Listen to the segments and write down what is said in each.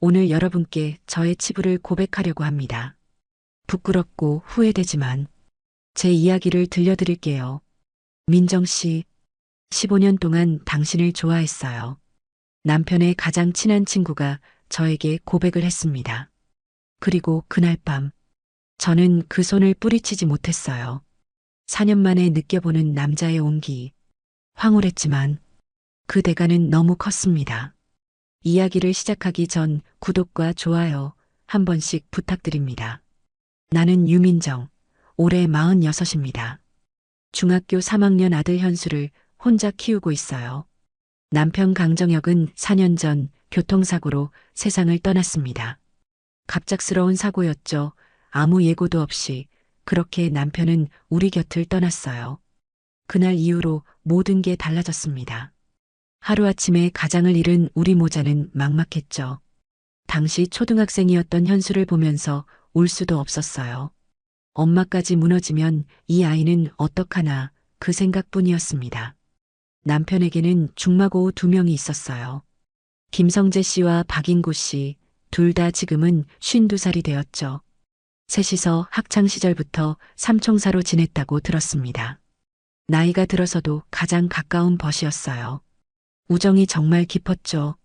오늘 여러분께 저의 치부를 고백하려고 합니다. 부끄럽고 후회되지만 제 이야기를 들려드릴게요. 민정 씨, 15년 동안 당신을 좋아했어요. 남편의 가장 친한 친구가 저에게 고백을 했습니다. 그리고 그날 밤, 저는 그 손을 뿌리치지 못했어요. 4년 만에 느껴보는 남자의 온기. 황홀했지만 그 대가는 너무 컸습니다. 이야기를 시작하기 전 구독과 좋아요 한 번씩 부탁드립니다. 나는 유민정, 올해 46입니다. 중학교 3학년 아들 현수를 혼자 키우고 있어요. 남편 강정혁은 4년 전 교통사고로 세상을 떠났습니다. 갑작스러운 사고였죠. 아무 예고도 없이 그렇게 남편은 우리 곁을 떠났어요. 그날 이후로 모든 게 달라졌습니다. 하루아침에 가장을 잃은 우리 모자는 막막했죠. 당시 초등학생이었던 현수를 보면서 울 수도 없었어요. 엄마까지 무너지면 이 아이는 어떡하나 그 생각뿐이었습니다. 남편에게는 중마고우 2명이 있었어요. 김성재 씨와 박인구 씨, 둘 다 지금은 52살이 되었죠. 셋이서 학창시절부터 삼총사로 지냈다고 들었습니다. 나이가 들어서도 가장 가까운 벗이었어요. 우정이 정말 깊었죠.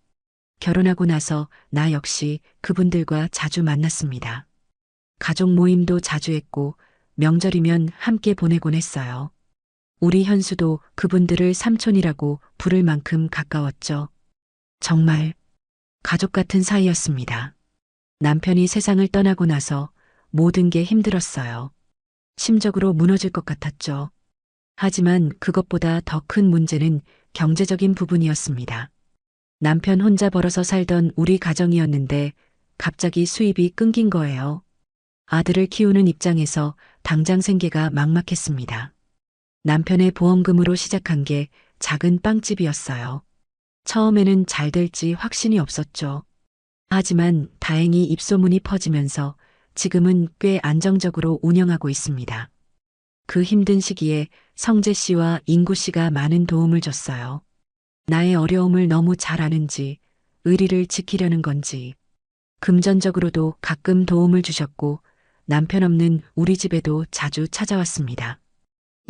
결혼하고 나서 나 역시 그분들과 자주 만났습니다. 가족 모임도 자주 했고 명절이면 함께 보내곤 했어요. 우리 현수도 그분들을 삼촌이라고 부를 만큼 가까웠죠. 정말 가족 같은 사이였습니다. 남편이 세상을 떠나고 나서 모든 게 힘들었어요. 심적으로 무너질 것 같았죠. 하지만 그것보다 더 큰 문제는 경제적인 부분이었습니다. 남편 혼자 벌어서 살던 우리 가정이었는데 갑자기 수입이 끊긴 거예요. 아들을 키우는 입장에서 당장 생계가 막막했습니다. 남편의 보험금으로 시작한 게 작은 빵집이었어요. 처음에는 잘 될지 확신이 없었죠. 하지만 다행히 입소문이 퍼지면서 지금은 꽤 안정적으로 운영하고 있습니다. 그 힘든 시기에 성재 씨와 인구 씨가 많은 도움을 줬어요. 나의 어려움을 너무 잘 아는지, 의리를 지키려는 건지, 금전적으로도 가끔 도움을 주셨고, 남편 없는 우리 집에도 자주 찾아왔습니다.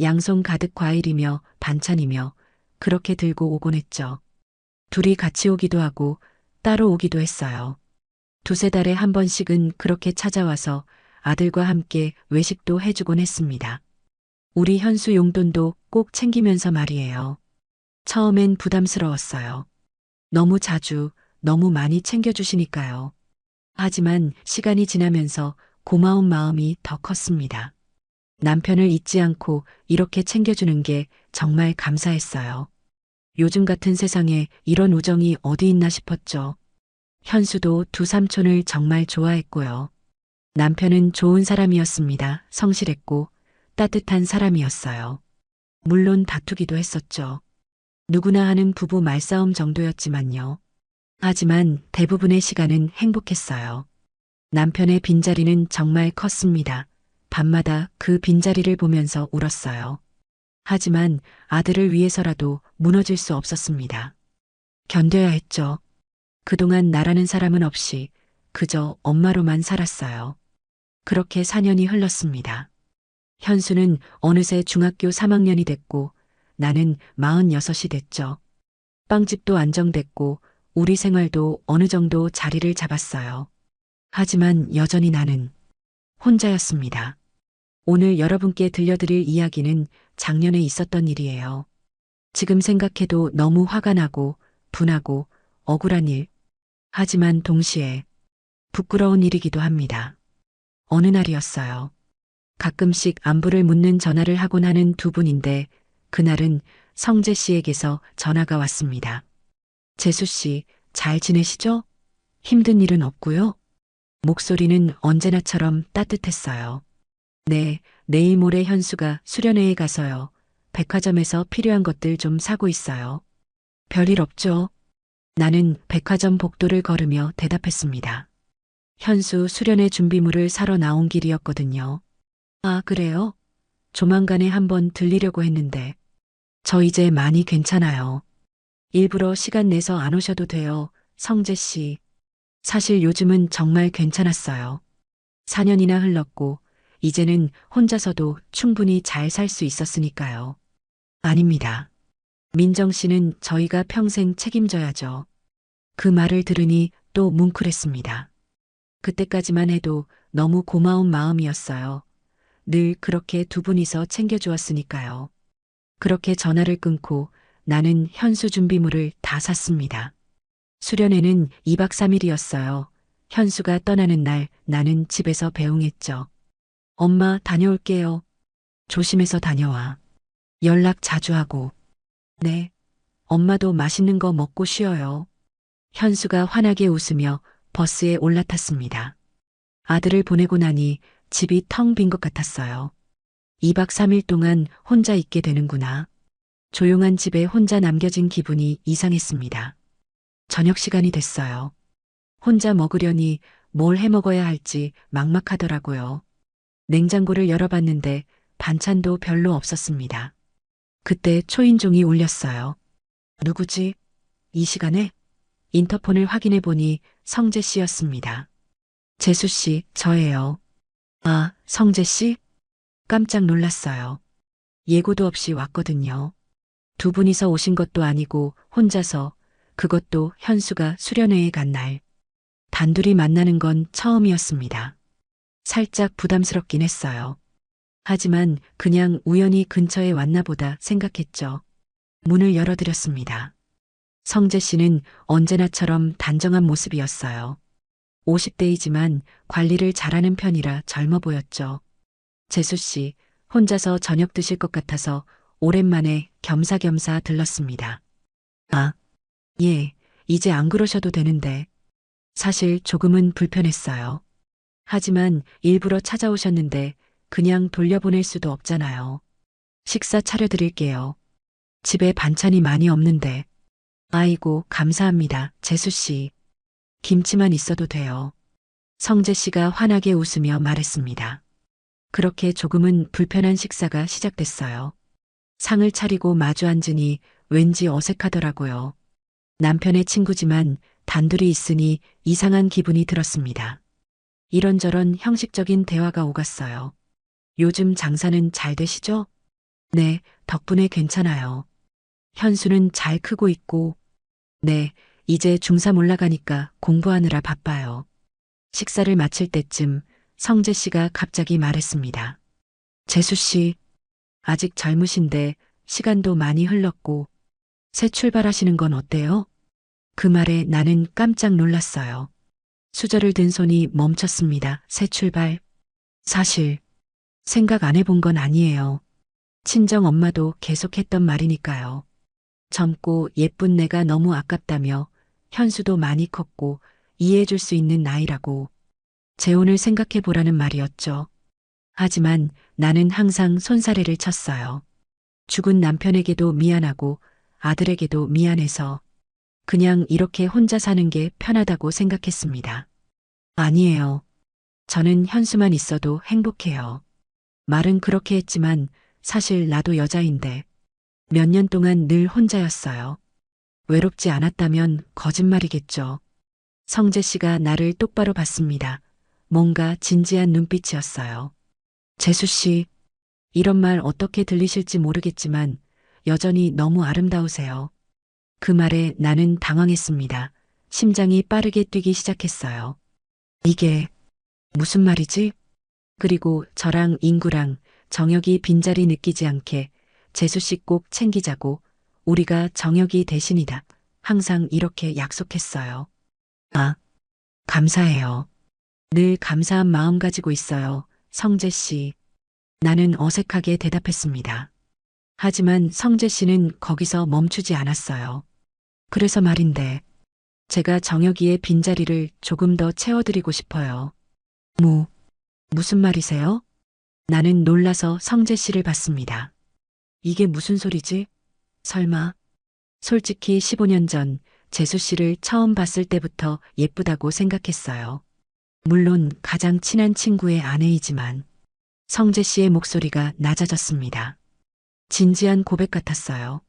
양손 가득 과일이며 반찬이며 그렇게 들고 오곤 했죠. 둘이 같이 오기도 하고 따로 오기도 했어요. 2~3달에 한 번씩은 그렇게 찾아와서 아들과 함께 외식도 해주곤 했습니다. 우리 현수 용돈도 꼭 챙기면서 말이에요. 처음엔 부담스러웠어요. 너무 자주, 너무 많이 챙겨주시니까요. 하지만 시간이 지나면서 고마운 마음이 더 컸습니다. 남편을 잊지 않고 이렇게 챙겨주는 게 정말 감사했어요. 요즘 같은 세상에 이런 우정이 어디 있나 싶었죠. 현수도 두 삼촌을 정말 좋아했고요. 남편은 좋은 사람이었습니다. 성실했고 따뜻한 사람이었어요. 물론 다투기도 했었죠. 누구나 하는 부부 말싸움 정도였지만요. 하지만 대부분의 시간은 행복했어요. 남편의 빈자리는 정말 컸습니다. 밤마다 그 빈자리를 보면서 울었어요. 하지만 아들을 위해서라도 무너질 수 없었습니다. 견뎌야 했죠. 그동안 나라는 사람은 없이 그저 엄마로만 살았어요. 그렇게 4년이 흘렀습니다. 현수는 어느새 중학교 3학년이 됐고 나는 46이 됐죠. 빵집도 안정됐고 우리 생활도 어느 정도 자리를 잡았어요. 하지만 여전히 나는 혼자였습니다. 오늘 여러분께 들려드릴 이야기는 작년에 있었던 일이에요. 지금 생각해도 너무 화가 나고 분하고 억울한 일. 하지만 동시에 부끄러운 일이기도 합니다. 어느 날이었어요. 가끔씩 안부를 묻는 전화를 하곤 하는 두 분인데 그날은 성재 씨에게서 전화가 왔습니다. 재수 씨, 잘 지내시죠? 힘든 일은 없고요? 목소리는 언제나처럼 따뜻했어요. 네, 내일 모레 현수가 수련회에 가서요. 백화점에서 필요한 것들 좀 사고 있어요. 별일 없죠? 나는 백화점 복도를 걸으며 대답했습니다. 현수 수련회 준비물을 사러 나온 길이었거든요. 아, 그래요? 조만간에 한번 들리려고 했는데. 저 이제 많이 괜찮아요. 일부러 시간 내서 안 오셔도 돼요, 성재 씨. 사실 요즘은 정말 괜찮았어요. 4년이나 흘렀고, 이제는 혼자서도 충분히 잘 살 수 있었으니까요. 아닙니다. 민정 씨는 저희가 평생 책임져야죠. 그 말을 들으니 또 뭉클했습니다. 그때까지만 해도 너무 고마운 마음이었어요. 늘 그렇게 두 분이서 챙겨주었으니까요. 그렇게 전화를 끊고 나는 현수 준비물을 다 샀습니다. 수련회는 2박 3일이었어요. 현수가 떠나는 날 나는 집에서 배웅했죠. 엄마 다녀올게요. 조심해서 다녀와. 연락 자주 하고. 네. 엄마도 맛있는 거 먹고 쉬어요. 현수가 환하게 웃으며 버스에 올라탔습니다. 아들을 보내고 나니 집이 텅 빈 것 같았어요. 2박 3일 동안 혼자 있게 되는구나. 조용한 집에 혼자 남겨진 기분이 이상했습니다. 저녁 시간이 됐어요. 혼자 먹으려니 뭘 해 먹어야 할지 막막하더라고요. 냉장고를 열어봤는데 반찬도 별로 없었습니다. 그때 초인종이 울렸어요. 누구지? 이 시간에? 인터폰을 확인해 보니 성재 씨였습니다. 재수 씨, 저예요. 아, 성재 씨? 깜짝 놀랐어요. 예고도 없이 왔거든요. 두 분이서 오신 것도 아니고 혼자서, 그것도 현수가 수련회에 간 날. 단둘이 만나는 건 처음이었습니다. 살짝 부담스럽긴 했어요. 하지만 그냥 우연히 근처에 왔나 보다 생각했죠. 문을 열어드렸습니다. 성재 씨는 언제나처럼 단정한 모습이었어요. 50대이지만 관리를 잘하는 편이라 젊어 보였죠. 재수 씨, 혼자서 저녁 드실 것 같아서 오랜만에 겸사겸사 들렀습니다. 아, 예, 이제 안 그러셔도 되는데. 사실 조금은 불편했어요. 하지만 일부러 찾아오셨는데 그냥 돌려보낼 수도 없잖아요. 식사 차려드릴게요. 집에 반찬이 많이 없는데. 아이고, 감사합니다, 재수 씨. 김치만 있어도 돼요. 성재 씨가 환하게 웃으며 말했습니다. 그렇게 조금은 불편한 식사가 시작됐어요. 상을 차리고 마주 앉으니 왠지 어색하더라고요. 남편의 친구지만 단둘이 있으니 이상한 기분이 들었습니다. 이런저런 형식적인 대화가 오갔어요. 요즘 장사는 잘 되시죠? 네, 덕분에 괜찮아요. 현수는 잘 크고 있고, 네, 이제 중3 올라가니까 공부하느라 바빠요. 식사를 마칠 때쯤 성재 씨가 갑자기 말했습니다. 재수 씨, 아직 젊으신데 시간도 많이 흘렀고, 새 출발하시는 건 어때요? 그 말에 나는 깜짝 놀랐어요. 수저를 든 손이 멈췄습니다. 새 출발. 사실, 생각 안 해본 건 아니에요. 친정 엄마도 계속했던 말이니까요. 젊고 예쁜 내가 너무 아깝다며 현수도 많이 컸고 이해해줄 수 있는 나이라고 재혼을 생각해 보라는 말이었죠. 하지만 나는 항상 손사래를 쳤어요. 죽은 남편에게도 미안하고 아들에게도 미안해서 그냥 이렇게 혼자 사는 게 편하다고 생각했습니다. 아니에요. 저는 현수만 있어도 행복해요. 말은 그렇게 했지만 사실 나도 여자인데 몇 년 동안 늘 혼자였어요. 외롭지 않았다면 거짓말이겠죠. 성재 씨가 나를 똑바로 봤습니다. 뭔가 진지한 눈빛이었어요. 재수 씨, 이런 말 어떻게 들리실지 모르겠지만 여전히 너무 아름다우세요. 그 말에 나는 당황했습니다. 심장이 빠르게 뛰기 시작했어요. 이게 무슨 말이지? 그리고 저랑 인구랑 정혁이 빈자리 느끼지 않게 재수 씨 꼭 챙기자고 우리가 정혁이 대신이다. 항상 이렇게 약속했어요. 아, 감사해요. 늘 감사한 마음 가지고 있어요. 성재 씨. 나는 어색하게 대답했습니다. 하지만 성재 씨는 거기서 멈추지 않았어요. 그래서 말인데, 제가 정혁이의 빈자리를 조금 더 채워드리고 싶어요. 무슨 말이세요? 나는 놀라서 성재 씨를 봤습니다. 이게 무슨 소리지? 설마. 솔직히 15년 전 재수 씨를 처음 봤을 때부터 예쁘다고 생각했어요. 물론 가장 친한 친구의 아내이지만 성재 씨의 목소리가 낮아졌습니다. 진지한 고백 같았어요.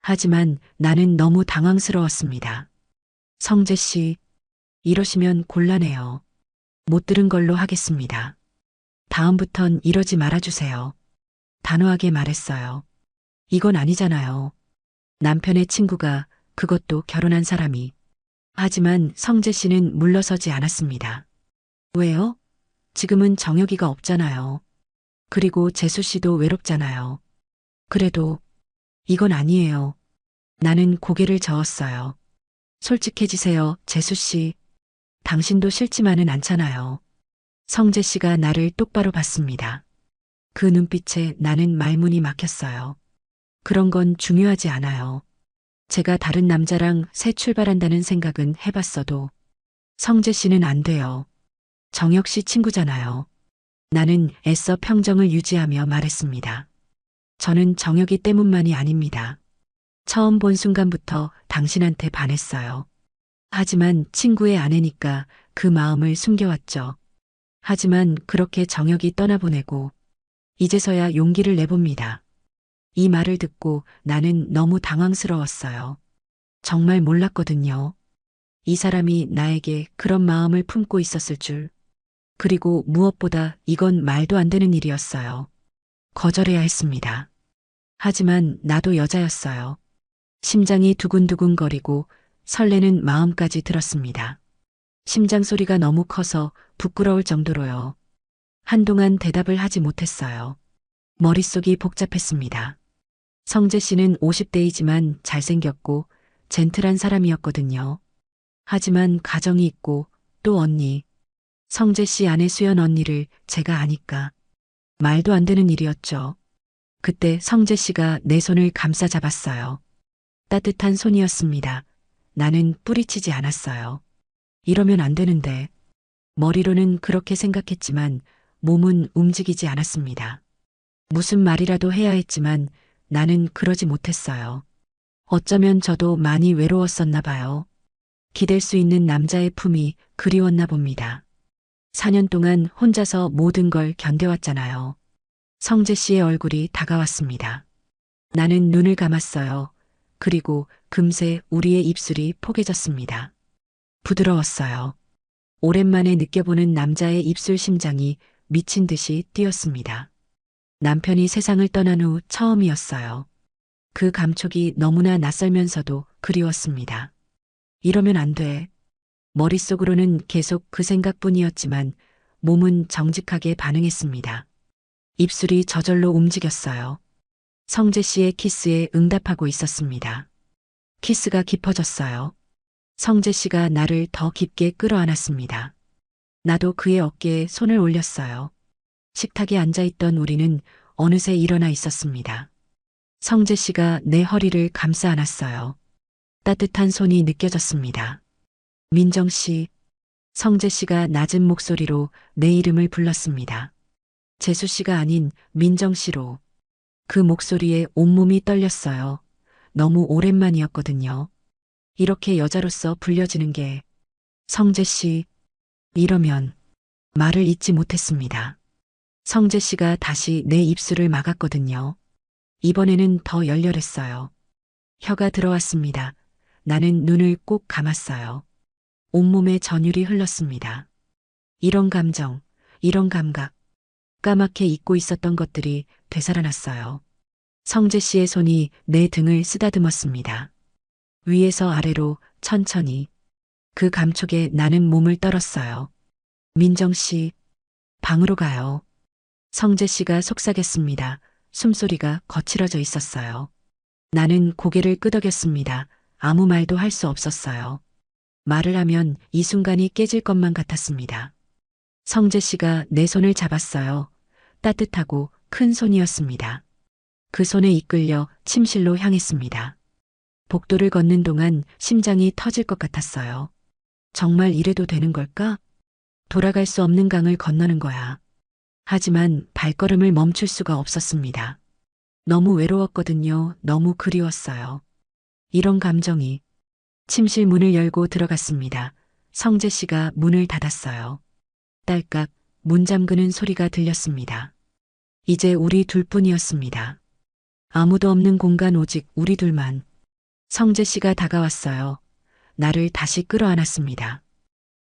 하지만 나는 너무 당황스러웠습니다. 성재 씨, 이러시면 곤란해요. 못 들은 걸로 하겠습니다. 다음부턴 이러지 말아주세요. 단호하게 말했어요. 이건 아니잖아요. 남편의 친구가, 그것도 결혼한 사람이. 하지만 성재 씨는 물러서지 않았습니다. 왜요? 지금은 정혁이가 없잖아요. 그리고 재수 씨도 외롭잖아요. 그래도 이건 아니에요. 나는 고개를 저었어요. 솔직해지세요, 재수 씨. 당신도 싫지만은 않잖아요. 성재 씨가 나를 똑바로 봤습니다. 그 눈빛에 나는 말문이 막혔어요. 그런 건 중요하지 않아요. 제가 다른 남자랑 새 출발한다는 생각은 해봤어도 성재 씨는 안 돼요. 정혁 씨 친구잖아요. 나는 애써 평정을 유지하며 말했습니다. 저는 정혁이 때문만이 아닙니다. 처음 본 순간부터 당신한테 반했어요. 하지만 친구의 아내니까 그 마음을 숨겨왔죠. 하지만 그렇게 정혁이 떠나보내고 이제서야 용기를 내봅니다. 이 말을 듣고 나는 너무 당황스러웠어요. 정말 몰랐거든요. 이 사람이 나에게 그런 마음을 품고 있었을 줄. 그리고 무엇보다 이건 말도 안 되는 일이었어요. 거절해야 했습니다. 하지만 나도 여자였어요. 심장이 두근두근거리고 설레는 마음까지 들었습니다. 심장 소리가 너무 커서 부끄러울 정도로요. 한동안 대답을 하지 못했어요. 머릿속이 복잡했습니다. 성재 씨는 50대이지만 잘생겼고 젠틀한 사람이었거든요. 하지만 가정이 있고 또 언니, 성재 씨 아내 수연 언니를 제가 아니까 말도 안 되는 일이었죠. 그때 성재 씨가 내 손을 감싸 잡았어요. 따뜻한 손이었습니다. 나는 뿌리치지 않았어요. 이러면 안 되는데. 머리로는 그렇게 생각했지만 몸은 움직이지 않았습니다. 무슨 말이라도 해야 했지만 나는 그러지 못했어요. 어쩌면 저도 많이 외로웠었나 봐요. 기댈 수 있는 남자의 품이 그리웠나 봅니다. 4년 동안 혼자서 모든 걸 견뎌왔잖아요. 성재 씨의 얼굴이 다가왔습니다. 나는 눈을 감았어요. 그리고 금세 우리의 입술이 포개졌습니다. 부드러웠어요. 오랜만에 느껴보는 남자의 입술 심장이 미친 듯이 뛰었습니다. 남편이 세상을 떠난 후 처음이었어요. 그 감촉이 너무나 낯설면서도 그리웠습니다. 이러면 안 돼. 머릿속으로는 계속 그 생각뿐이었지만 몸은 정직하게 반응했습니다. 입술이 저절로 움직였어요. 성재 씨의 키스에 응답하고 있었습니다. 키스가 깊어졌어요. 성재 씨가 나를 더 깊게 끌어안았습니다. 나도 그의 어깨에 손을 올렸어요. 식탁에 앉아있던 우리는 어느새 일어나 있었습니다. 성재 씨가 내 허리를 감싸 안았어요. 따뜻한 손이 느껴졌습니다. 민정 씨, 성재 씨가 낮은 목소리로 내 이름을 불렀습니다. 재수 씨가 아닌 민정 씨로. 그 목소리에 온몸이 떨렸어요. 너무 오랜만이었거든요. 이렇게 여자로서 불려지는 게. 성재 씨, 이러면 말을 잇지 못했습니다. 성재 씨가 다시 내 입술을 막았거든요. 이번에는 더 열렬했어요. 혀가 들어왔습니다. 나는 눈을 꼭 감았어요. 온몸에 전율이 흘렀습니다. 이런 감정, 이런 감각, 까맣게 잊고 있었던 것들이 되살아났어요. 성재 씨의 손이 내 등을 쓰다듬었습니다. 위에서 아래로 천천히. 그 감촉에 나는 몸을 떨었어요. 민정 씨, 방으로 가요. 성재 씨가 속삭였습니다. 숨소리가 거칠어져 있었어요. 나는 고개를 끄덕였습니다. 아무 말도 할 수 없었어요. 말을 하면 이 순간이 깨질 것만 같았습니다. 성재 씨가 내 손을 잡았어요. 따뜻하고 큰 손이었습니다. 그 손에 이끌려 침실로 향했습니다. 복도를 걷는 동안 심장이 터질 것 같았어요. 정말 이래도 되는 걸까? 돌아갈 수 없는 강을 건너는 거야. 하지만 발걸음을 멈출 수가 없었습니다. 너무 외로웠거든요. 너무 그리웠어요. 이런 감정이. 침실 문을 열고 들어갔습니다. 성재 씨가 문을 닫았어요. 딸깍 문 잠그는 소리가 들렸습니다. 이제 우리 둘뿐이었습니다. 아무도 없는 공간 오직 우리 둘만. 성재 씨가 다가왔어요. 나를 다시 끌어안았습니다.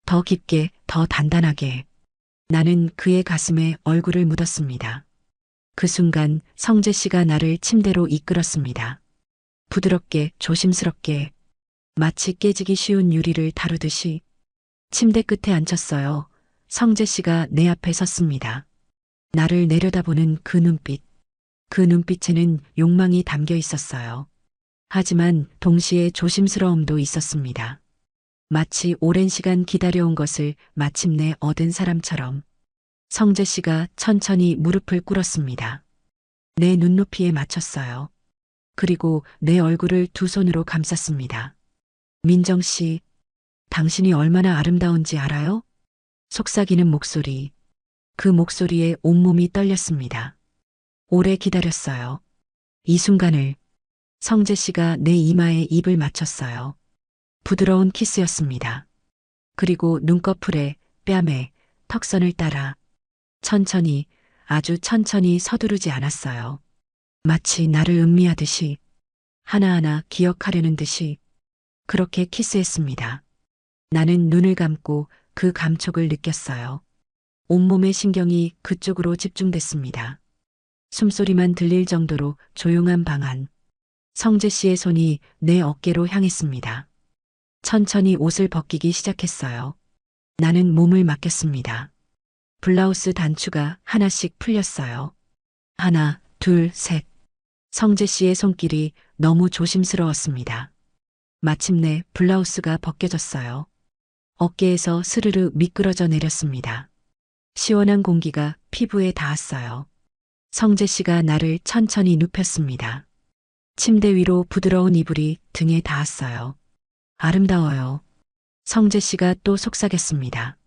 더 깊게, 더 단단하게. 나는 그의 가슴에 얼굴을 묻었습니다. 그 순간 성재 씨가 나를 침대로 이끌었습니다. 부드럽게, 조심스럽게, 마치 깨지기 쉬운 유리를 다루듯이 침대 끝에 앉혔어요. 성재 씨가 내 앞에 섰습니다. 나를 내려다보는 그 눈빛. 그 눈빛에는 욕망이 담겨 있었어요. 하지만 동시에 조심스러움도 있었습니다. 마치 오랜 시간 기다려온 것을 마침내 얻은 사람처럼 성재 씨가 천천히 무릎을 꿇었습니다. 내 눈높이에 맞췄어요. 그리고 내 얼굴을 두 손으로 감쌌습니다. 민정 씨, 당신이 얼마나 아름다운지 알아요? 속삭이는 목소리. 그 목소리에 온몸이 떨렸습니다. 오래 기다렸어요. 이 순간을. 성재 씨가 내 이마에 입을 맞췄어요. 부드러운 키스였습니다. 그리고 눈꺼풀에, 뺨에, 턱선을 따라 천천히, 아주 천천히 서두르지 않았어요. 마치 나를 음미하듯이, 하나하나 기억하려는 듯이 그렇게 키스했습니다. 나는 눈을 감고 그 감촉을 느꼈어요. 온몸의 신경이 그쪽으로 집중됐습니다. 숨소리만 들릴 정도로 조용한 방 안. 성재 씨의 손이 내 어깨로 향했습니다. 천천히 옷을 벗기기 시작했어요. 나는 몸을 맡겼습니다. 블라우스 단추가 하나씩 풀렸어요. 하나, 둘, 셋. 성재 씨의 손길이 너무 조심스러웠습니다. 마침내 블라우스가 벗겨졌어요. 어깨에서 스르르 미끄러져 내렸습니다. 시원한 공기가 피부에 닿았어요. 성재 씨가 나를 천천히 눕혔습니다. 침대 위로 부드러운 이불이 등에 닿았어요. 아름다워요. 성재 씨가 또 속삭였습니다.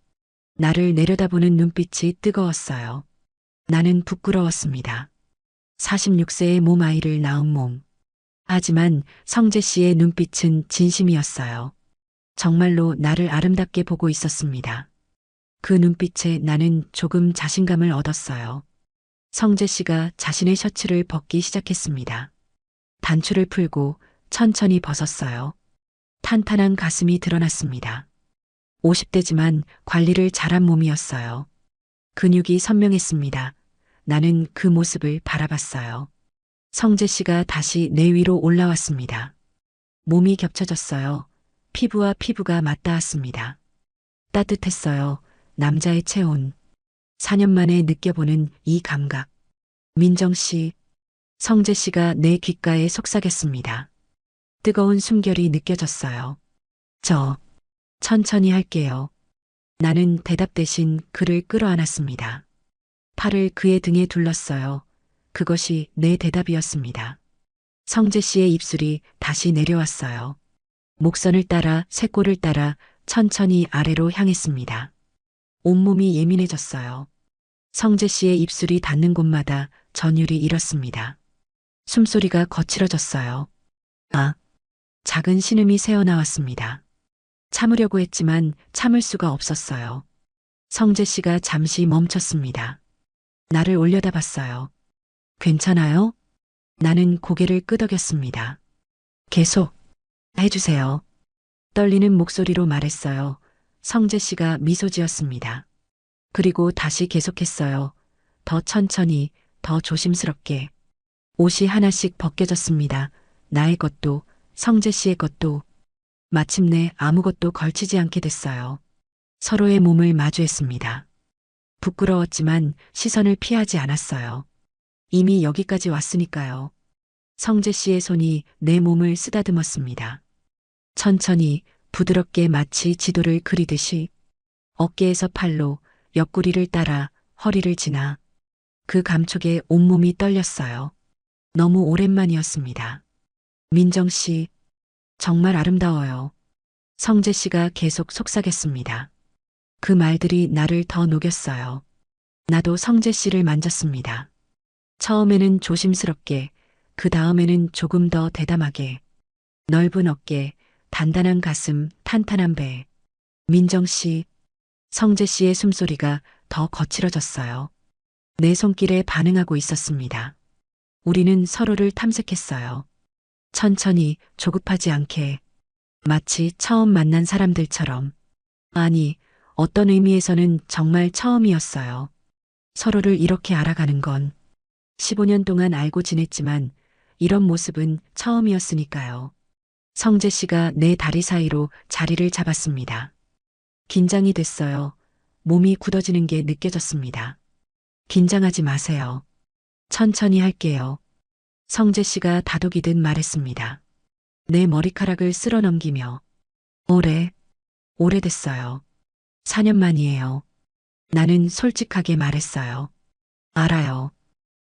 나를 내려다보는 눈빛이 뜨거웠어요. 나는 부끄러웠습니다. 46세의 몸 아이를 낳은 몸. 하지만 성재 씨의 눈빛은 진심이었어요. 정말로 나를 아름답게 보고 있었습니다. 그 눈빛에 나는 조금 자신감을 얻었어요. 성재 씨가 자신의 셔츠를 벗기 시작했습니다. 단추를 풀고 천천히 벗었어요. 탄탄한 가슴이 드러났습니다. 50대지만 관리를 잘한 몸이었어요. 근육이 선명했습니다. 나는 그 모습을 바라봤어요. 성재 씨가 다시 내 위로 올라왔습니다. 몸이 겹쳐졌어요. 피부와 피부가 맞닿았습니다. 따뜻했어요. 남자의 체온. 4년 만에 느껴보는 이 감각. 민정 씨, 성재 씨가 내 귓가에 속삭였습니다. 뜨거운 숨결이 느껴졌어요. 천천히 할게요. 나는 대답 대신 그를 끌어안았습니다. 팔을 그의 등에 둘렀어요. 그것이 내 대답이었습니다. 성재 씨의 입술이 다시 내려왔어요. 목선을 따라 쇄골을 따라 천천히 아래로 향했습니다. 온몸이 예민해졌어요. 성재 씨의 입술이 닿는 곳마다 전율이 일었습니다. 숨소리가 거칠어졌어요. 작은 신음이 새어나왔습니다. 참으려고 했지만 참을 수가 없었어요. 성재 씨가 잠시 멈췄습니다. 나를 올려다봤어요. 괜찮아요? 나는 고개를 끄덕였습니다. 계속 해주세요. 떨리는 목소리로 말했어요. 성재 씨가 미소 지었습니다. 그리고 다시 계속했어요. 더 천천히, 더 조심스럽게. 옷이 하나씩 벗겨졌습니다. 나의 것도, 성재 씨의 것도. 마침내 아무것도 걸치지 않게 됐어요. 서로의 몸을 마주했습니다. 부끄러웠지만 시선을 피하지 않았어요. 이미 여기까지 왔으니까요. 성재 씨의 손이 내 몸을 쓰다듬었습니다. 천천히, 부드럽게 마치 지도를 그리듯이 어깨에서 팔로 옆구리를 따라 허리를 지나 그 감촉에 온몸이 떨렸어요. 너무 오랜만이었습니다. 민정 씨, 정말 아름다워요. 성재 씨가 계속 속삭였습니다. 그 말들이 나를 더 녹였어요. 나도 성재 씨를 만졌습니다. 처음에는 조심스럽게, 그 다음에는 조금 더 대담하게. 넓은 어깨, 단단한 가슴, 탄탄한 배. 민정 씨, 성재 씨의 숨소리가 더 거칠어졌어요. 내 손길에 반응하고 있었습니다. 우리는 서로를 탐색했어요. 천천히, 조급하지 않게. 마치 처음 만난 사람들처럼. 아니, 어떤 의미에서는 정말 처음이었어요. 서로를 이렇게 알아가는 건 15년 동안 알고 지냈지만 이런 모습은 처음이었으니까요. 성재 씨가 내 다리 사이로 자리를 잡았습니다. 긴장이 됐어요. 몸이 굳어지는 게 느껴졌습니다. 긴장하지 마세요. 천천히 할게요. 성재 씨가 다독이듯 말했습니다. 내 머리카락을 쓸어 넘기며 오래됐어요. 4년 만이에요. 나는 솔직하게 말했어요. 알아요.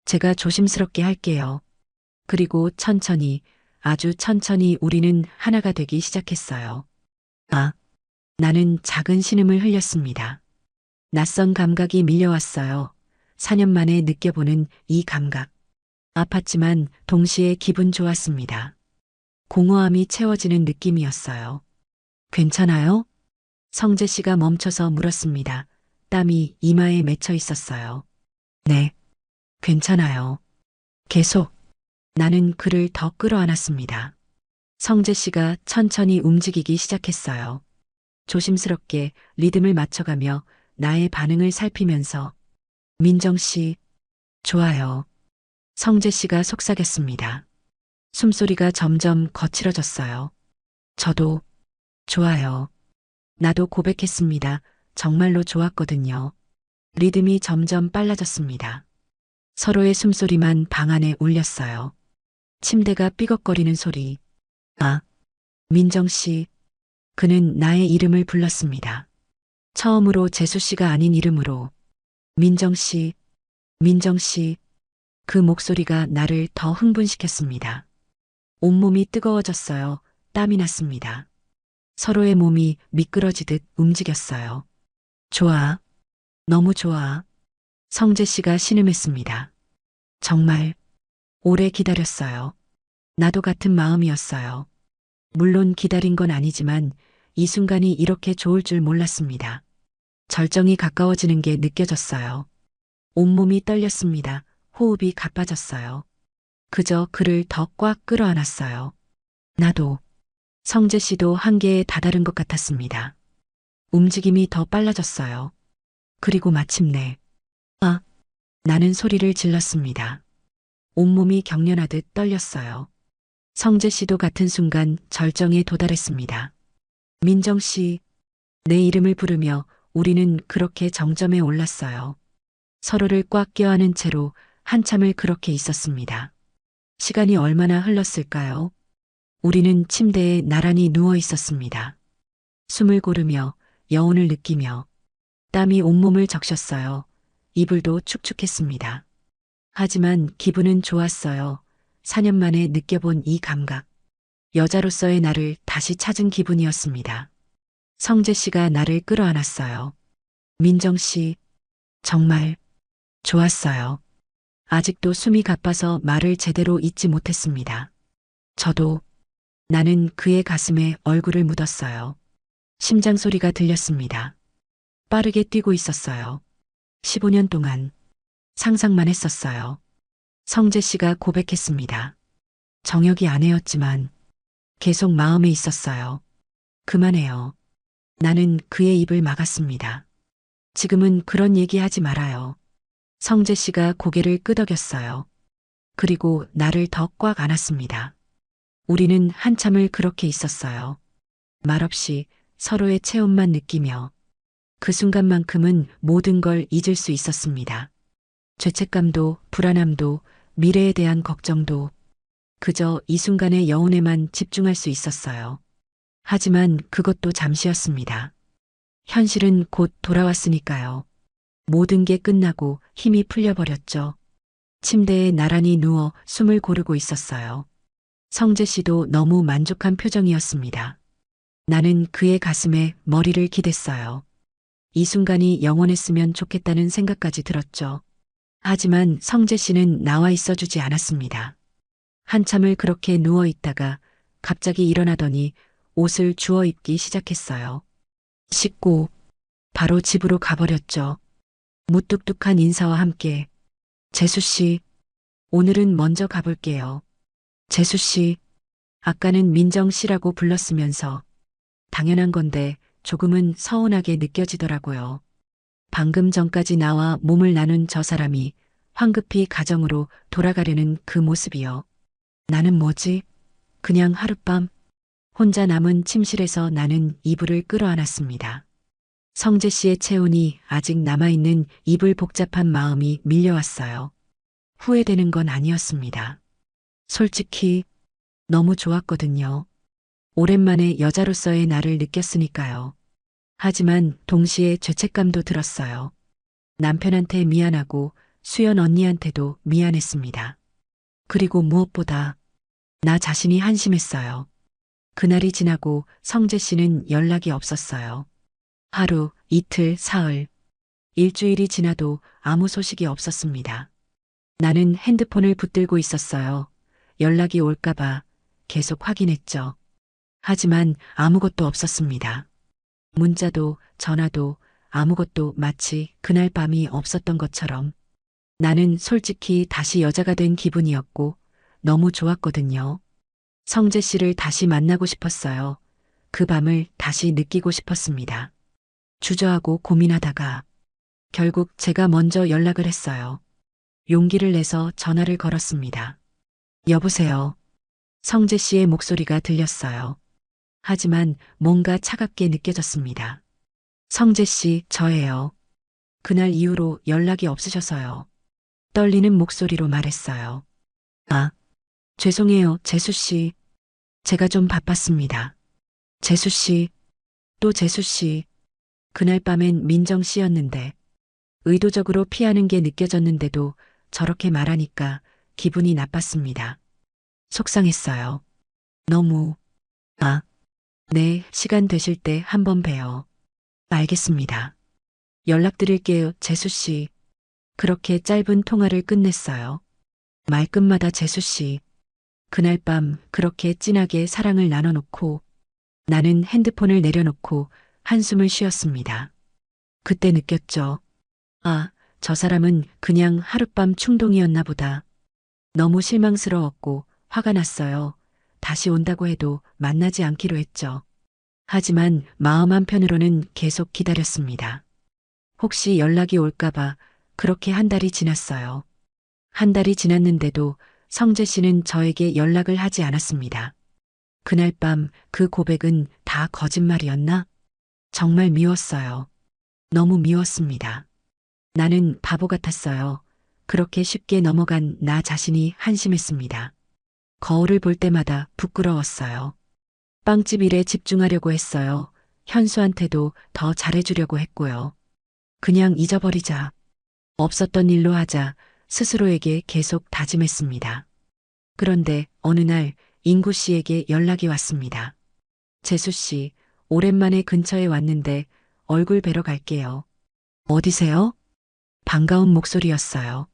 제가 조심스럽게 할게요. 그리고 천천히, 아주 천천히 우리는 하나가 되기 시작했어요. 아, 나는 작은 신음을 흘렸습니다. 낯선 감각이 밀려왔어요. 4년 만에 느껴보는 이 감각. 아팠지만 동시에 기분 좋았습니다. 공허함이 채워지는 느낌이었어요. 괜찮아요? 성재 씨가 멈춰서 물었습니다. 땀이 이마에 맺혀 있었어요. 네, 괜찮아요. 계속. 나는 그를 더 끌어안았습니다. 성재 씨가 천천히 움직이기 시작했어요. 조심스럽게 리듬을 맞춰가며 나의 반응을 살피면서 민정 씨, 좋아요. 성재 씨가 속삭였습니다. 숨소리가 점점 거칠어졌어요. 저도 좋아요. 나도 고백했습니다. 정말로 좋았거든요. 리듬이 점점 빨라졌습니다. 서로의 숨소리만 방 안에 울렸어요. 침대가 삐걱거리는 소리. 아, 민정 씨. 그는 나의 이름을 불렀습니다. 처음으로 재수 씨가 아닌 이름으로. 민정 씨, 민정 씨. 그 목소리가 나를 더 흥분시켰습니다. 온몸이 뜨거워졌어요. 땀이 났습니다. 서로의 몸이 미끄러지듯 움직였어요. 좋아. 너무 좋아. 성재 씨가 신음했습니다. 정말 오래 기다렸어요. 나도 같은 마음이었어요. 물론 기다린 건 아니지만 이 순간이 이렇게 좋을 줄 몰랐습니다. 절정이 가까워지는 게 느껴졌어요. 온몸이 떨렸습니다. 호흡이 가빠졌어요. 그저 그를 더 꽉 끌어안았어요. 나도. 성재 씨도 한계에 다다른 것 같았습니다. 움직임이 더 빨라졌어요. 그리고 마침내 아, 나는 소리를 질렀습니다. 온몸이 경련하듯 떨렸어요. 성재 씨도 같은 순간 절정에 도달했습니다. 민정 씨, 내 이름을 부르며 우리는 그렇게 정점에 올랐어요. 서로를 꽉 껴안은 채로 한참을 그렇게 있었습니다. 시간이 얼마나 흘렀을까요? 우리는 침대에 나란히 누워 있었습니다. 숨을 고르며 여운을 느끼며 땀이 온몸을 적셨어요. 이불도 축축했습니다. 하지만 기분은 좋았어요. 4년 만에 느껴본 이 감각. 여자로서의 나를 다시 찾은 기분이었습니다. 성재 씨가 나를 끌어안았어요. 민정 씨, 정말 좋았어요. 아직도 숨이 가빠서 말을 제대로 잇지 못했습니다. 저도. 나는 그의 가슴에 얼굴을 묻었어요. 심장 소리가 들렸습니다. 빠르게 뛰고 있었어요. 15년 동안 상상만 했었어요. 성재 씨가 고백했습니다. 정혁이 아내였지만 계속 마음에 있었어요. 그만해요. 나는 그의 입을 막았습니다. 지금은 그런 얘기 하지 말아요. 성재 씨가 고개를 끄덕였어요. 그리고 나를 더 꽉 안았습니다. 우리는 한참을 그렇게 있었어요. 말없이 서로의 체온만 느끼며 그 순간만큼은 모든 걸 잊을 수 있었습니다. 죄책감도 불안함도 미래에 대한 걱정도 그저 이 순간의 여운에만 집중할 수 있었어요. 하지만 그것도 잠시였습니다. 현실은 곧 돌아왔으니까요. 모든 게 끝나고 힘이 풀려버렸죠. 침대에 나란히 누워 숨을 고르고 있었어요. 성재 씨도 너무 만족한 표정이었습니다. 나는 그의 가슴에 머리를 기댔어요. 이 순간이 영원했으면 좋겠다는 생각까지 들었죠. 하지만 성재 씨는 나와 있어주지 않았습니다. 한참을 그렇게 누워 있다가 갑자기 일어나더니 옷을 주워 입기 시작했어요. 씻고 바로 집으로 가버렸죠. 무뚝뚝한 인사와 함께 재수 씨, 오늘은 먼저 가볼게요. 재수 씨, 아까는 민정 씨라고 불렀으면서 당연한 건데 조금은 서운하게 느껴지더라고요. 방금 전까지 나와 몸을 나눈 저 사람이 황급히 가정으로 돌아가려는 그 모습이요. 나는 뭐지? 그냥 하룻밤 혼자 남은 침실에서 나는 이불을 끌어안았습니다. 성재 씨의 체온이 아직 남아있는 이불 복잡한 마음이 밀려왔어요. 후회되는 건 아니었습니다. 솔직히 너무 좋았거든요. 오랜만에 여자로서의 나를 느꼈으니까요. 하지만 동시에 죄책감도 들었어요. 남편한테 미안하고 수연 언니한테도 미안했습니다. 그리고 무엇보다 나 자신이 한심했어요. 그날이 지나고 성재 씨는 연락이 없었어요. 하루, 이틀, 사흘, 일주일이 지나도 아무 소식이 없었습니다. 나는 핸드폰을 붙들고 있었어요. 연락이 올까봐 계속 확인했죠. 하지만 아무것도 없었습니다. 문자도 전화도 아무것도 마치 그날 밤이 없었던 것처럼 나는 솔직히 다시 여자가 된 기분이었고 너무 좋았거든요. 성재 씨를 다시 만나고 싶었어요. 그 밤을 다시 느끼고 싶었습니다. 주저하고 고민하다가 결국 제가 먼저 연락을 했어요. 용기를 내서 전화를 걸었습니다. 여보세요. 성재 씨의 목소리가 들렸어요. 하지만 뭔가 차갑게 느껴졌습니다. 성재 씨, 저예요. 그날 이후로 연락이 없으셔서요. 떨리는 목소리로 말했어요. 아, 죄송해요, 재수 씨. 제가 좀 바빴습니다. 재수 씨, 또 재수 씨. 그날 밤엔 민정 씨였는데 의도적으로 피하는 게 느껴졌는데도 저렇게 말하니까 기분이 나빴습니다. 속상했어요. 너무. 아, 네, 시간 되실 때 한번 봬요. 알겠습니다. 연락드릴게요, 재수 씨. 그렇게 짧은 통화를 끝냈어요. 말끝마다 재수 씨. 그날 밤 그렇게 진하게 사랑을 나눠놓고 나는 핸드폰을 내려놓고 한숨을 쉬었습니다. 그때 느꼈죠. 아, 저 사람은 그냥 하룻밤 충동이었나 보다. 너무 실망스러웠고 화가 났어요. 다시 온다고 해도 만나지 않기로 했죠. 하지만 마음 한편으로는 계속 기다렸습니다. 혹시 연락이 올까봐 그렇게 한 달이 지났어요. 한 달이 지났는데도 성재 씨는 저에게 연락을 하지 않았습니다. 그날 밤 그 고백은 다 거짓말이었나? 정말 미웠어요. 너무 미웠습니다. 나는 바보 같았어요. 그렇게 쉽게 넘어간 나 자신이 한심했습니다. 거울을 볼 때마다 부끄러웠어요. 빵집 일에 집중하려고 했어요. 현수한테도 더 잘해주려고 했고요. 그냥 잊어버리자. 없었던 일로 하자 스스로에게 계속 다짐했습니다. 그런데 어느 날 인구 씨에게 연락이 왔습니다. 재수 씨, 오랜만에 근처에 왔는데 얼굴 뵈러 갈게요. 어디세요? 반가운 목소리였어요.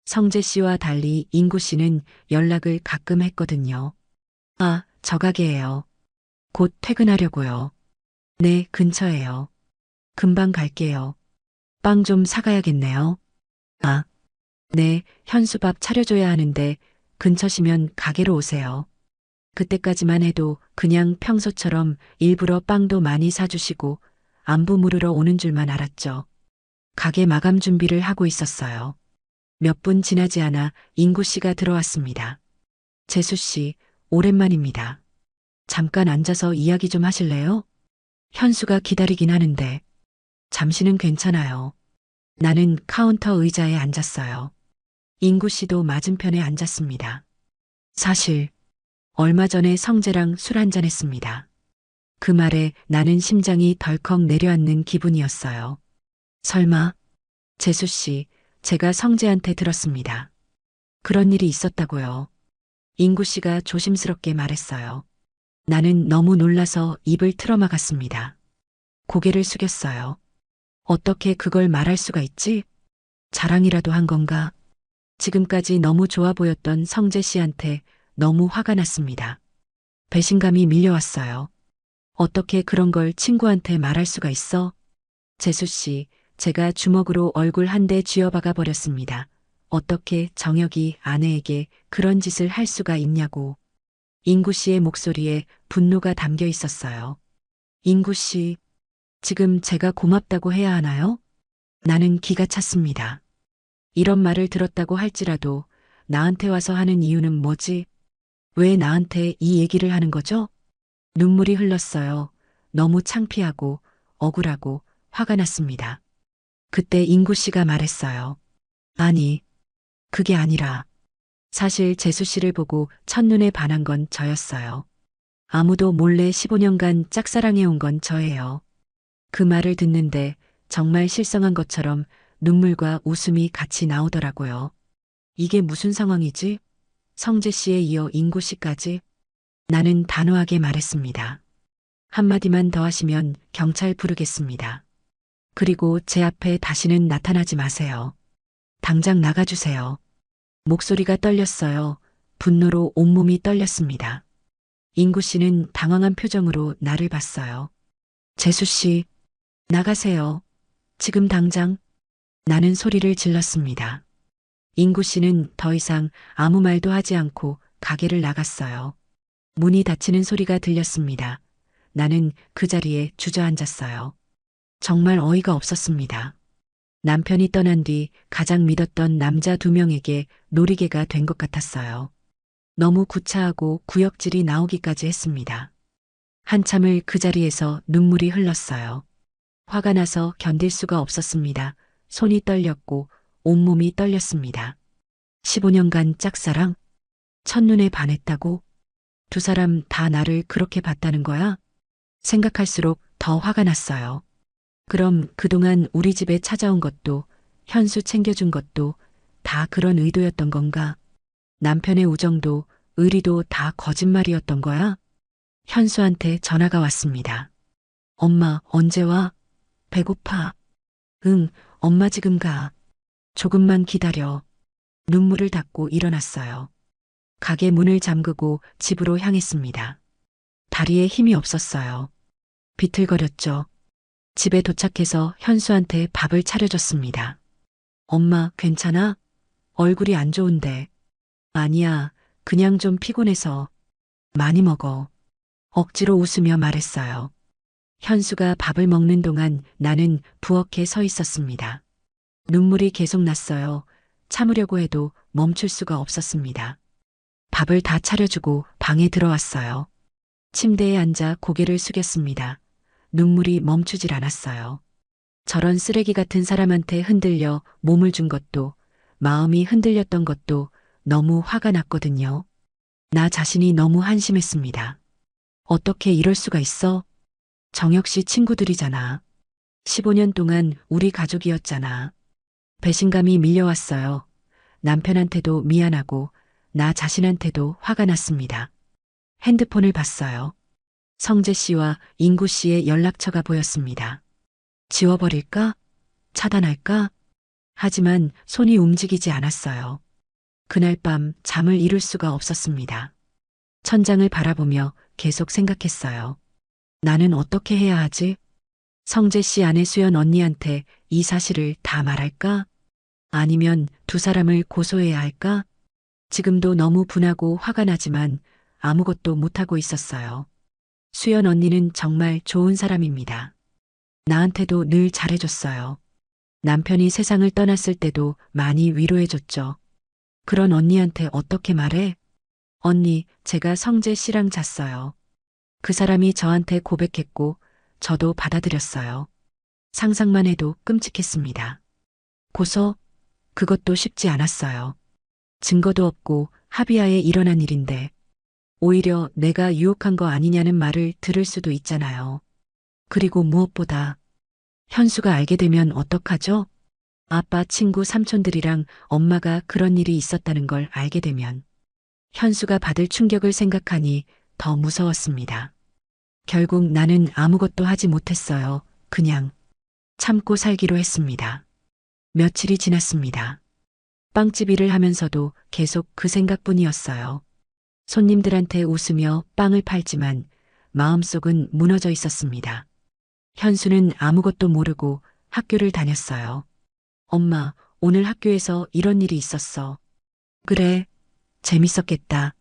성재 씨와 달리 인구 씨는 연락을 가끔 했거든요. 아, 저 가게예요. 곧 퇴근하려고요. 네, 근처에요. 금방 갈게요. 빵 좀 사가야겠네요. 아, 네, 현수밥 차려줘야 하는데 근처시면 가게로 오세요. 그때까지만 해도 그냥 평소처럼 일부러 빵도 많이 사주시고 안부 물으러 오는 줄만 알았죠. 가게 마감 준비를 하고 있었어요. 몇 분 지나지 않아 인구 씨가 들어왔습니다. 재수 씨, 오랜만입니다. 잠깐 앉아서 이야기 좀 하실래요? 현수가 기다리긴 하는데 잠시는 괜찮아요. 나는 카운터 의자에 앉았어요. 인구 씨도 맞은편에 앉았습니다. 사실 얼마 전에 성재랑 술 한잔 했습니다. 그 말에 나는 심장이 덜컥 내려앉는 기분이었어요. 설마, 재수 씨, 제가 성재한테 들었습니다. 그런 일이 있었다고요. 인구 씨가 조심스럽게 말했어요. 나는 너무 놀라서 입을 틀어막았습니다. 고개를 숙였어요. 어떻게 그걸 말할 수가 있지? 자랑이라도 한 건가? 지금까지 너무 좋아 보였던 성재 씨한테 너무 화가 났습니다. 배신감이 밀려왔어요. 어떻게 그런 걸 친구한테 말할 수가 있어? 재수 씨, 제가 주먹으로 얼굴 한 대 쥐어박아 버렸습니다. 어떻게 정혁이 아내에게 그런 짓을 할 수가 있냐고. 인구 씨의 목소리에 분노가 담겨 있었어요. 인구 씨, 지금 제가 고맙다고 해야 하나요? 나는 기가 찼습니다. 이런 말을 들었다고 할지라도 나한테 와서 하는 이유는 뭐지? 왜 나한테 이 얘기를 하는 거죠? 눈물이 흘렀어요. 너무 창피하고 억울하고 화가 났습니다. 그때 인구 씨가 말했어요. 아니, 그게 아니라 사실 재수 씨를 보고 첫눈에 반한 건 저였어요. 아무도 몰래 15년간 짝사랑해온 건 저예요. 그 말을 듣는데 정말 실성한 것처럼 눈물과 웃음이 같이 나오더라고요. 이게 무슨 상황이지? 성재 씨에 이어 인구 씨까지? 나는 단호하게 말했습니다. 한마디만 더 하시면 경찰 부르겠습니다. 그리고 제 앞에 다시는 나타나지 마세요. 당장 나가주세요. 목소리가 떨렸어요. 분노로 온몸이 떨렸습니다. 인구 씨는 당황한 표정으로 나를 봤어요. 재수 씨, 나가세요. 지금 당장. 나는 소리를 질렀습니다. 인구 씨는 더 이상 아무 말도 하지 않고 가게를 나갔어요. 문이 닫히는 소리가 들렸습니다. 나는 그 자리에 주저앉았어요. 정말 어이가 없었습니다. 남편이 떠난 뒤 가장 믿었던 남자 2명에게 놀이개가 된 것 같았어요. 너무 구차하고 구역질이 나오기까지 했습니다. 한참을 그 자리에서 눈물이 흘렀어요. 화가 나서 견딜 수가 없었습니다. 손이 떨렸고 온몸이 떨렸습니다. 15년간 짝사랑? 첫눈에 반했다고? 두 사람 다 나를 그렇게 봤다는 거야? 생각할수록 더 화가 났어요. 그럼 그동안 우리 집에 찾아온 것도, 현수 챙겨준 것도 다 그런 의도였던 건가? 남편의 우정도, 의리도 다 거짓말이었던 거야? 현수한테 전화가 왔습니다. 엄마, 언제 와? 배고파. 응, 엄마 지금 가. 조금만 기다려. 눈물을 닦고 일어났어요. 가게 문을 잠그고 집으로 향했습니다. 다리에 힘이 없었어요. 비틀거렸죠. 집에 도착해서 현수한테 밥을 차려줬습니다. 엄마, 괜찮아? 얼굴이 안 좋은데. 아니야, 그냥 좀 피곤해서. 많이 먹어. 억지로 웃으며 말했어요. 현수가 밥을 먹는 동안 나는 부엌에 서 있었습니다. 눈물이 계속 났어요. 참으려고 해도 멈출 수가 없었습니다. 밥을 다 차려주고 방에 들어왔어요. 침대에 앉아 고개를 숙였습니다. 눈물이 멈추질 않았어요. 저런 쓰레기 같은 사람한테 흔들려 몸을 준 것도, 마음이 흔들렸던 것도 너무 화가 났거든요. 나 자신이 너무 한심했습니다. 어떻게 이럴 수가 있어? 정혁 씨 친구들이잖아. 15년 동안 우리 가족이었잖아. 배신감이 밀려왔어요. 남편한테도 미안하고 나 자신한테도 화가 났습니다. 핸드폰을 봤어요. 성재 씨와 인구 씨의 연락처가 보였습니다. 지워버릴까? 차단할까? 하지만 손이 움직이지 않았어요. 그날 밤 잠을 이룰 수가 없었습니다. 천장을 바라보며 계속 생각했어요. 나는 어떻게 해야 하지? 성재 씨 아내 수연 언니한테 이 사실을 다 말할까? 아니면 두 사람을 고소해야 할까? 지금도 너무 분하고 화가 나지만 아무것도 못하고 있었어요. 수연 언니는 정말 좋은 사람입니다. 나한테도 늘 잘해줬어요. 남편이 세상을 떠났을 때도 많이 위로해줬죠. 그런 언니한테 어떻게 말해? 언니, 제가 성재 씨랑 잤어요. 그 사람이 저한테 고백했고 저도 받아들였어요. 상상만 해도 끔찍했습니다. 고소? 그것도 쉽지 않았어요. 증거도 없고 합의하에 일어난 일인데 오히려 내가 유혹한 거 아니냐는 말을 들을 수도 있잖아요. 그리고 무엇보다 현수가 알게 되면 어떡하죠? 아빠 친구 삼촌들이랑 엄마가 그런 일이 있었다는 걸 알게 되면 현수가 받을 충격을 생각하니 더 무서웠습니다. 결국 나는 아무것도 하지 못했어요. 그냥 참고 살기로 했습니다. 며칠이 지났습니다. 빵집 일을 하면서도 계속 그 생각뿐이었어요. 손님들한테 웃으며 빵을 팔지만 마음속은 무너져 있었습니다. 현수는 아무것도 모르고 학교를 다녔어요. 엄마, 오늘 학교에서 이런 일이 있었어. 그래, 재밌었겠다.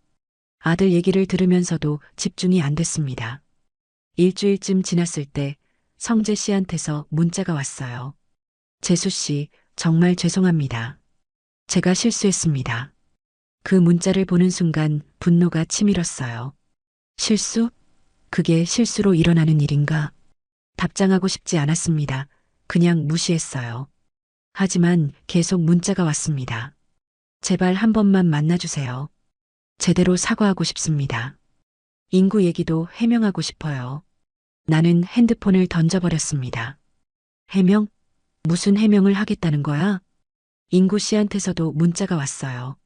아들 얘기를 들으면서도 집중이 안 됐습니다. 일주일쯤 지났을 때 성재 씨한테서 문자가 왔어요. 재수 씨, 정말 죄송합니다. 제가 실수했습니다. 그 문자를 보는 순간 분노가 치밀었어요. 실수? 그게 실수로 일어나는 일인가? 답장하고 싶지 않았습니다. 그냥 무시했어요. 하지만 계속 문자가 왔습니다. 제발 한 번만 만나주세요. 제대로 사과하고 싶습니다. 인구 얘기도 해명하고 싶어요. 나는 핸드폰을 던져버렸습니다. 해명? 무슨 해명을 하겠다는 거야? 인구 씨한테서도 문자가 왔어요.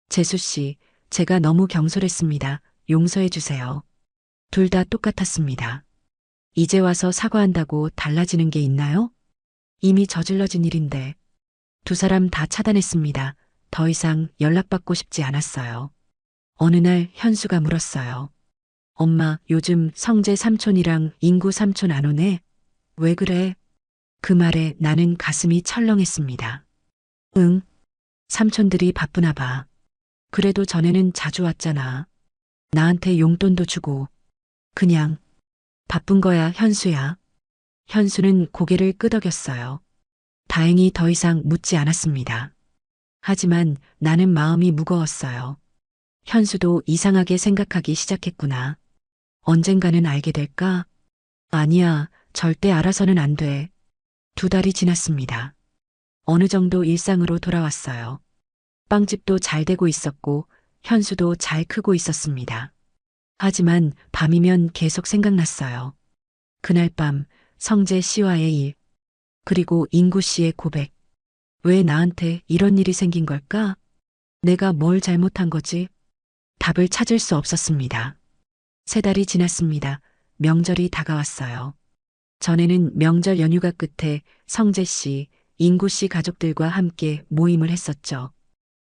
재수 씨, 제가 너무 경솔했습니다. 용서해 주세요. 둘 다 똑같았습니다. 이제 와서 사과한다고 달라지는 게 있나요? 이미 저질러진 일인데. 두 사람 다 차단했습니다. 더 이상 연락받고 싶지 않았어요. 어느 날 현수가 물었어요. 엄마, 요즘 성재 삼촌이랑 인구 삼촌 안 오네? 왜 그래? 그 말에 나는 가슴이 철렁했습니다. 응, 삼촌들이 바쁘나 봐. 그래도 전에는 자주 왔잖아. 나한테 용돈도 주고. 그냥 바쁜 거야, 현수야. 현수는 고개를 끄덕였어요. 다행히 더 이상 묻지 않았습니다. 하지만 나는 마음이 무거웠어요. 현수도 이상하게 생각하기 시작했구나. 언젠가는 알게 될까? 아니야, 절대 알아서는 안 돼. 두 달이 지났습니다. 어느 정도 일상으로 돌아왔어요. 빵집도 잘 되고 있었고, 현수도 잘 크고 있었습니다. 하지만 밤이면 계속 생각났어요. 그날 밤, 성재 씨와의 일, 그리고 인구 씨의 고백. 왜 나한테 이런 일이 생긴 걸까? 내가 뭘 잘못한 거지? 답을 찾을 수 없었습니다. 세 달이 지났습니다. 명절이 다가왔어요. 전에는 명절 연휴가 끝에 성재 씨, 인구 씨 가족들과 함께 모임을 했었죠.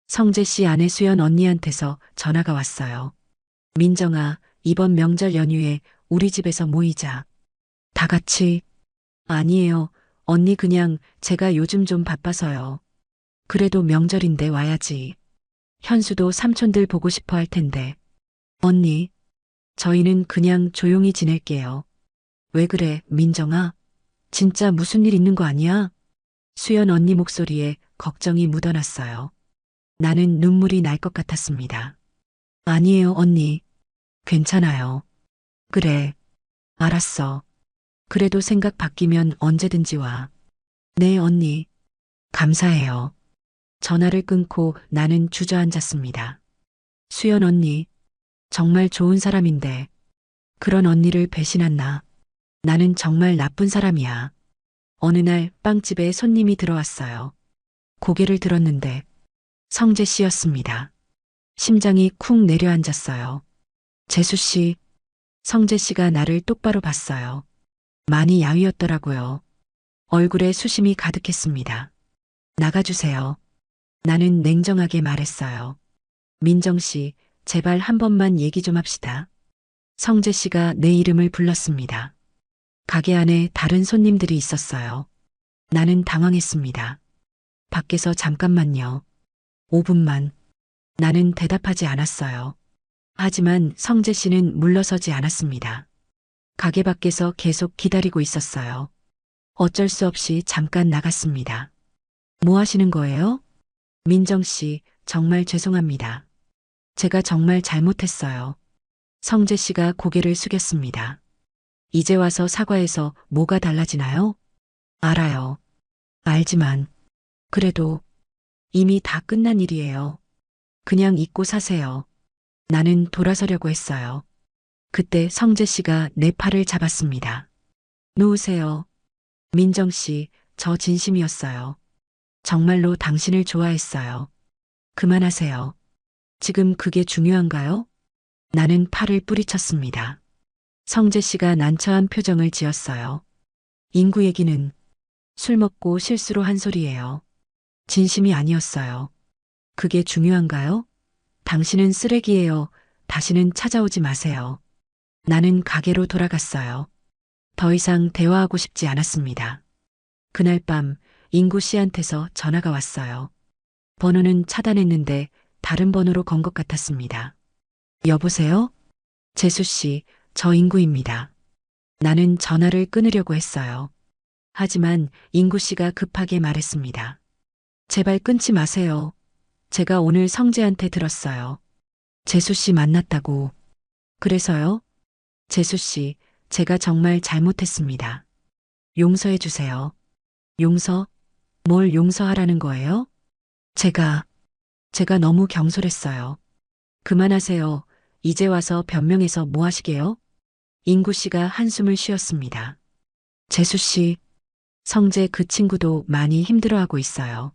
성재 씨 아내 수연 언니한테서 전화가 왔어요. 민정아, 이번 명절 연휴에 우리 집에서 모이자. 다 같이. 아니에요. 언니 그냥 제가 요즘 좀 바빠서요. 그래도 명절인데 와야지. 현수도 삼촌들 보고 싶어 할 텐데. 언니, 저희는 그냥 조용히 지낼게요. 왜 그래, 민정아? 진짜 무슨 일 있는 거 아니야? 수연 언니 목소리에 걱정이 묻어났어요. 나는 눈물이 날 것 같았습니다. 아니에요, 언니. 괜찮아요. 그래. 알았어. 그래도 생각 바뀌면 언제든지 와. 네, 언니. 감사해요. 전화를 끊고 나는 주저앉았습니다. 수연 언니, 정말 좋은 사람인데, 그런 언니를 배신한 나. 나는 정말 나쁜 사람이야. 어느 날 빵집에 손님이 들어왔어요. 고개를 들었는데, 성재 씨였습니다. 심장이 쿵 내려앉았어요. 재수 씨, 성재 씨가 나를 똑바로 봤어요. 많이 야위었더라고요. 얼굴에 수심이 가득했습니다. 나가주세요. 나는 냉정하게 말했어요. 민정 씨, 제발 한 번만 얘기 좀 합시다. 성재 씨가 내 이름을 불렀습니다. 가게 안에 다른 손님들이 있었어요. 나는 당황했습니다. 밖에서 잠깐만요. 5분만. 나는 대답하지 않았어요. 하지만 성재 씨는 물러서지 않았습니다. 가게 밖에서 계속 기다리고 있었어요. 어쩔 수 없이 잠깐 나갔습니다. 뭐 하시는 거예요? 민정 씨, 정말 죄송합니다. 제가 정말 잘못했어요. 성재 씨가 고개를 숙였습니다. 이제 와서 사과해서 뭐가 달라지나요? 알아요. 알지만, 그래도 이미 다 끝난 일이에요. 그냥 잊고 사세요. 나는 돌아서려고 했어요. 그때 성재 씨가 내 팔을 잡았습니다. 놓으세요. 민정 씨, 저 진심이었어요. 정말로 당신을 좋아했어요. 그만하세요. 지금 그게 중요한가요? 나는 팔을 뿌리쳤습니다. 성재 씨가 난처한 표정을 지었어요. 인구 얘기는 술 먹고 실수로 한 소리예요. 진심이 아니었어요. 그게 중요한가요? 당신은 쓰레기예요. 다시는 찾아오지 마세요. 나는 가게로 돌아갔어요. 더 이상 대화하고 싶지 않았습니다. 그날 밤 인구 씨한테서 전화가 왔어요. 번호는 차단했는데 다른 번호로 건 것 같았습니다. 여보세요? 재수 씨, 저 인구입니다. 나는 전화를 끊으려고 했어요. 하지만 인구 씨가 급하게 말했습니다. 제발 끊지 마세요. 제가 오늘 성재한테 들었어요. 재수 씨 만났다고. 그래서요? 재수 씨, 제가 정말 잘못했습니다. 용서해 주세요. 용서? 뭘 용서하라는 거예요? 제가 너무 경솔했어요. 그만하세요. 이제 와서 변명해서 뭐 하시게요? 인구 씨가 한숨을 쉬었습니다. 재수 씨, 성재 그 친구도 많이 힘들어하고 있어요.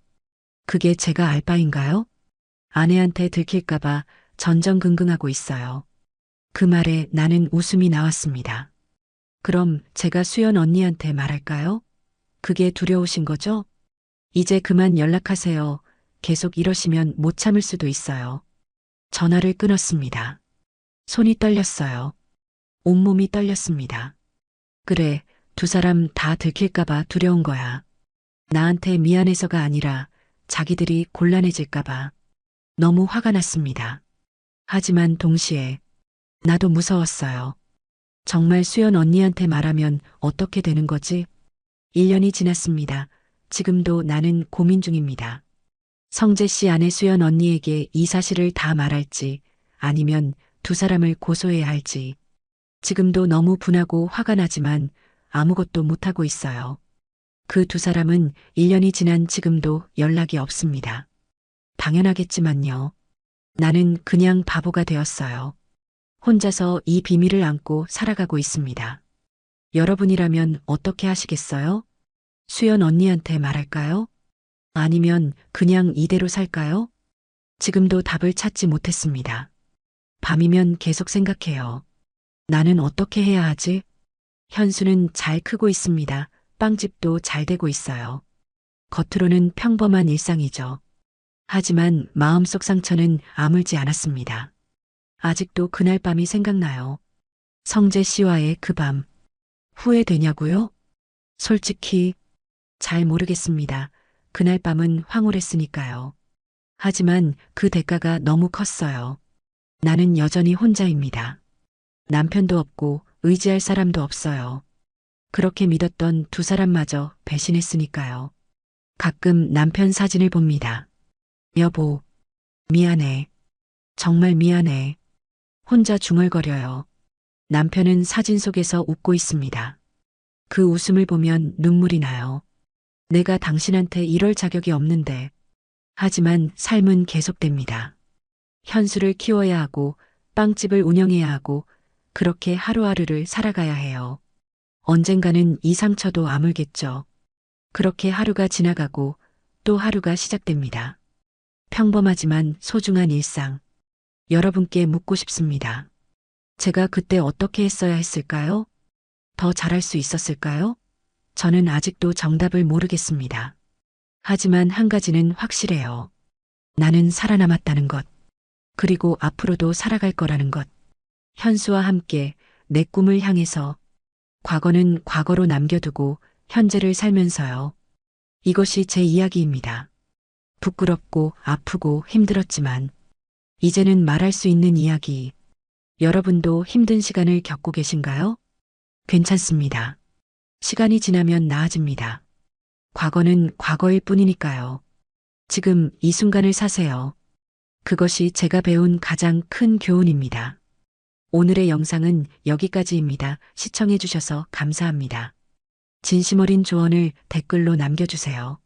그게 제가 알 바인가요? 아내한테 들킬까봐 전전긍긍하고 있어요. 그 말에 나는 웃음이 나왔습니다. 그럼 제가 수연 언니한테 말할까요? 그게 두려우신 거죠? 이제 그만 연락하세요. 계속 이러시면 못 참을 수도 있어요. 전화를 끊었습니다. 손이 떨렸어요. 온몸이 떨렸습니다. 그래, 두 사람 다 들킬까봐 두려운 거야. 나한테 미안해서가 아니라 자기들이 곤란해질까봐. 너무 화가 났습니다. 하지만 동시에 나도 무서웠어요. 정말 수연 언니한테 말하면 어떻게 되는 거지? 1년이 지났습니다. 지금도 나는 고민 중입니다. 성재 씨 아내 수연 언니에게 이 사실을 다 말할지 아니면 두 사람을 고소해야 할지. 지금도 너무 분하고 화가 나지만 아무것도 못하고 있어요. 그 두 사람은 1년이 지난 지금도 연락이 없습니다. 당연하겠지만요. 나는 그냥 바보가 되었어요. 혼자서 이 비밀을 안고 살아가고 있습니다. 여러분이라면 어떻게 하시겠어요? 수연 언니한테 말할까요? 아니면 그냥 이대로 살까요? 지금도 답을 찾지 못했습니다. 밤이면 계속 생각해요. 나는 어떻게 해야 하지? 현수는 잘 크고 있습니다. 빵집도 잘 되고 있어요. 겉으로는 평범한 일상이죠. 하지만 마음속 상처는 아물지 않았습니다. 아직도 그날 밤이 생각나요. 성재 씨와의 그 밤. 후회되냐고요? 솔직히 잘 모르겠습니다. 그날 밤은 황홀했으니까요. 하지만 그 대가가 너무 컸어요. 나는 여전히 혼자입니다. 남편도 없고 의지할 사람도 없어요. 그렇게 믿었던 두 사람마저 배신했으니까요. 가끔 남편 사진을 봅니다. 여보, 미안해. 정말 미안해. 혼자 중얼거려요. 남편은 사진 속에서 웃고 있습니다. 그 웃음을 보면 눈물이 나요. 내가 당신한테 이럴 자격이 없는데. 하지만 삶은 계속됩니다. 현수를 키워야 하고 빵집을 운영해야 하고 그렇게 하루하루를 살아가야 해요. 언젠가는 이 상처도 아물겠죠. 그렇게 하루가 지나가고 또 하루가 시작됩니다. 평범하지만 소중한 일상. 여러분께 묻고 싶습니다. 제가 그때 어떻게 했어야 했을까요? 더 잘할 수 있었을까요? 저는 아직도 정답을 모르겠습니다. 하지만 한 가지는 확실해요. 나는 살아남았다는 것. 그리고 앞으로도 살아갈 거라는 것. 현수와 함께 내 꿈을 향해서 과거는 과거로 남겨두고 현재를 살면서요. 이것이 제 이야기입니다. 부끄럽고 아프고 힘들었지만 이제는 말할 수 있는 이야기. 여러분도 힘든 시간을 겪고 계신가요? 괜찮습니다. 시간이 지나면 나아집니다. 과거는 과거일 뿐이니까요. 지금 이 순간을 사세요. 그것이 제가 배운 가장 큰 교훈입니다. 오늘의 영상은 여기까지입니다. 시청해주셔서 감사합니다. 진심 어린 조언을 댓글로 남겨주세요.